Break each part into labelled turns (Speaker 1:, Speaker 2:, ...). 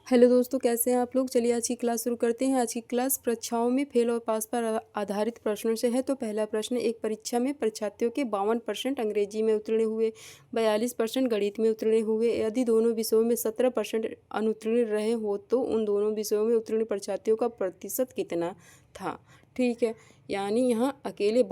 Speaker 1: Hello दोस्तों, कैसे हैं आप लोग। चलिए आज की क्लास शुरू करते हैं। आज की क्लास परीक्षाओं में फेल और पास पर आधारित प्रश्नों से है। तो पहला प्रश्न, एक परीक्षा में परीक्षार्थियों के 52% अंग्रेजी में उत्तीर्ण हुए, 42% गणित में उत्तीर्ण हुए। यदि दोनों विषयों में 17% अनुत्तीर्ण रहे हो तो उन दोनों विषयों में उत्तीर्ण परीक्षार्थियों का प्रतिशत कितना था। ठीक है, यानी यहाँ अकेले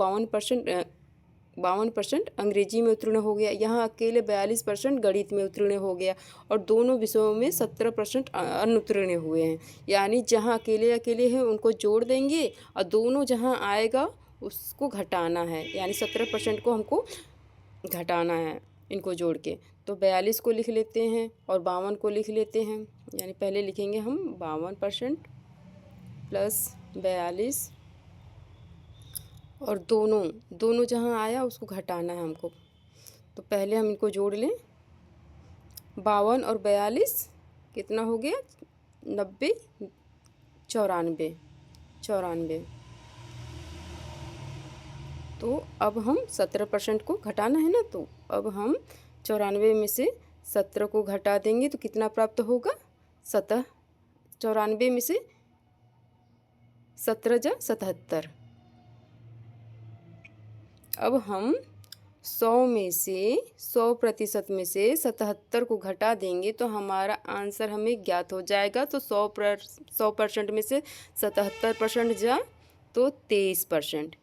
Speaker 1: 52% अंग्रेजी में उत्तीर्ण हो गया, यहाँ अकेले 42% गणित में उत्तीर्ण हो गया और दोनों विषयों में 17% अनुत्तीर्ण हुए हैं। यानी जहाँ अकेले अकेले हैं उनको जोड़ देंगे और दोनों जहाँ आएगा उसको घटाना है, यानी 17% को हमको घटाना है इनको जोड़ के। तो 42 को लिख लेते हैं और 52 को लिख लेते हैं। यानी पहले लिखेंगे हम 52% प्लस 42 और दोनों जहाँ आया उसको घटाना है हमको। तो पहले हम इनको जोड़ लें, 52 और 42 कितना हो गया, 90, 94। तो अब हम 17% को घटाना है ना, तो अब हम 94 में से 17 को घटा देंगे तो कितना प्राप्त होगा, 94 में से 17 जा 77। अब हम 100% में से 77 को घटा देंगे तो हमारा आंसर हमें ज्ञात हो जाएगा। तो 100% में से 77% जा तो 23%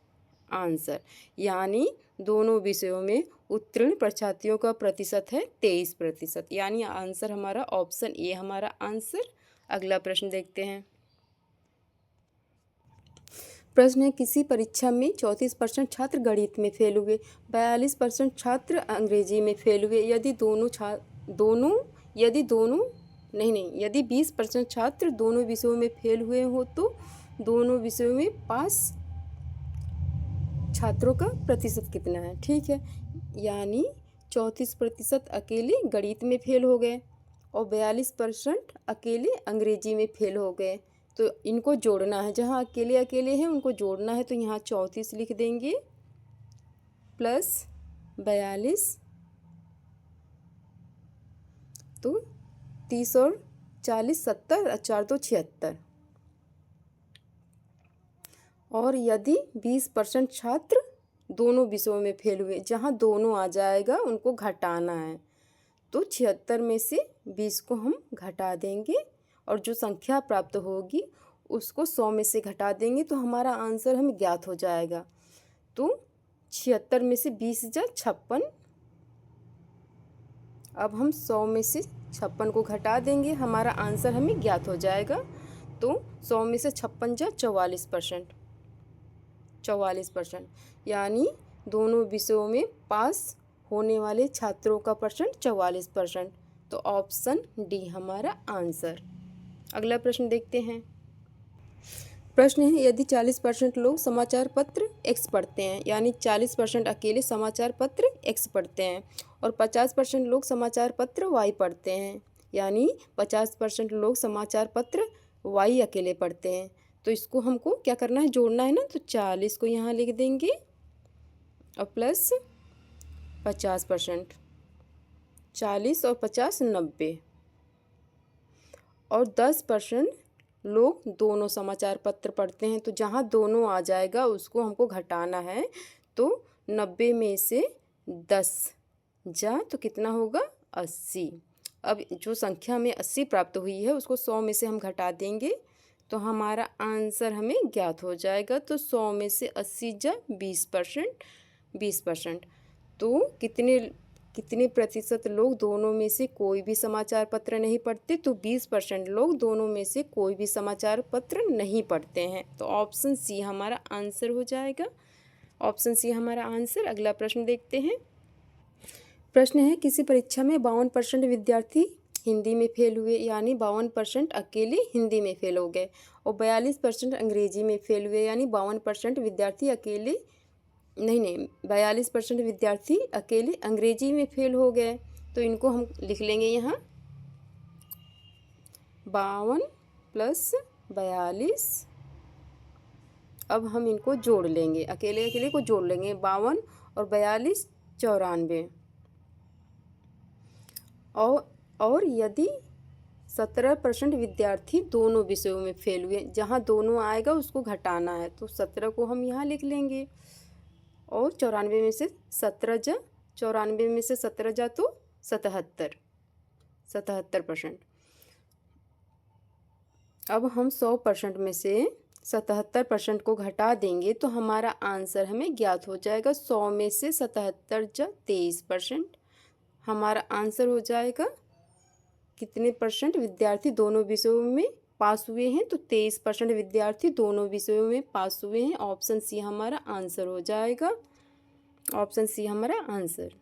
Speaker 1: आंसर, यानी दोनों विषयों में उत्तीर्ण परीक्षार्थियों का प्रतिशत है 23%। यानी आंसर हमारा ऑप्शन ए हमारा आंसर। अगला प्रश्न देखते हैं। प्रश्न है, किसी परीक्षा में 34% छात्र गणित में फेल हुए, 42% छात्र अंग्रेजी में फेल हुए। यदि 20% छात्र दोनों विषयों में फेल हुए हो तो दोनों विषयों में पास छात्रों का प्रतिशत कितना है। ठीक है, यानी 34% अकेले गणित में फेल हो गए और 42% अकेले अंग्रेजी में फेल हो गए। तो इनको जोड़ना है, जहाँ अकेले अकेले हैं उनको जोड़ना है। तो यहाँ 34 लिख देंगे प्लस 42, तो 30 और 40 70 और 4 तो 76। और यदि 20% छात्र दोनों विषयों में फेल हुए, जहाँ दोनों आ जाएगा उनको घटाना है। तो 76 में से 20 को हम घटा देंगे और जो संख्या प्राप्त होगी उसको 100 में से घटा देंगे तो हमारा आंसर हमें ज्ञात हो जाएगा। तो 76 में से 20 जा 56। अब हम 100 में से 56 को घटा देंगे, हमारा आंसर हमें ज्ञात हो जाएगा। तो 100 में से 56 जा 44%, यानी दोनों विषयों में पास होने वाले छात्रों का परसेंट 44%। तो ऑप्शन डी हमारा आंसर। अगला प्रश्न देखते हैं। प्रश्न है, यदि 40% लोग समाचार पत्र एक्स पढ़ते हैं, यानी 40% अकेले समाचार पत्र एक्स पढ़ते हैं और 50% लोग समाचार पत्र वाई पढ़ते हैं, यानी 50% लोग समाचार पत्र वाई अकेले पढ़ते हैं। तो इसको हमको क्या करना है, जोड़ना है ना। तो 40 को यहाँ लिख देंगे और प्लस 50%, 40 और 50 90। और 10% लोग दोनों समाचार पत्र पढ़ते हैं, तो जहाँ दोनों आ जाएगा उसको हमको घटाना है। तो 90 में से 10 जा तो कितना होगा, 80। अब जो संख्या में 80 प्राप्त हुई है उसको 100 में से हम घटा देंगे तो हमारा आंसर हमें ज्ञात हो जाएगा। तो 100 में से 80 जा 20%। तो कितने प्रतिशत लोग दोनों में से कोई भी समाचार पत्र नहीं पढ़ते, तो 20% लोग दोनों में से कोई भी समाचार पत्र नहीं पढ़ते हैं। तो ऑप्शन सी हमारा आंसर हो जाएगा। ऑप्शन सी हमारा आंसर। अगला प्रश्न देखते हैं। प्रश्न है, किसी परीक्षा में 52% विद्यार्थी हिंदी में फेल हुए, यानी 52% अकेले हिंदी में फेल हो गए और 42% अंग्रेजी में फेल हुए, यानी 52% विद्यार्थी अकेले 42% विद्यार्थी अकेले अंग्रेजी में फेल हो गए। तो इनको हम लिख लेंगे यहाँ 52 प्लस 42। अब हम इनको जोड़ लेंगे, अकेले अकेले को जोड़ लेंगे, 52 और 42 94। और यदि 17% विद्यार्थी दोनों विषयों में फेल हुए। जहाँ दोनों आएगा उसको घटाना है, तो 17 को हम यहाँ लिख लेंगे। और 94 में से 17 जा 94 में से 17 जा तो 77%। अब हम 100% में से 77% को घटा देंगे तो हमारा आंसर हमें ज्ञात हो जाएगा। 100 में से 77 जा 23%। हमारा आंसर हो जाएगा कितने परसेंट विद्यार्थी दोनों विषयों में पास हुए हैं, तो 23% विद्यार्थी दोनों विषयों में पास हुए हैं। ऑप्शन सी हमारा आंसर हो जाएगा। ऑप्शन सी हमारा आंसर।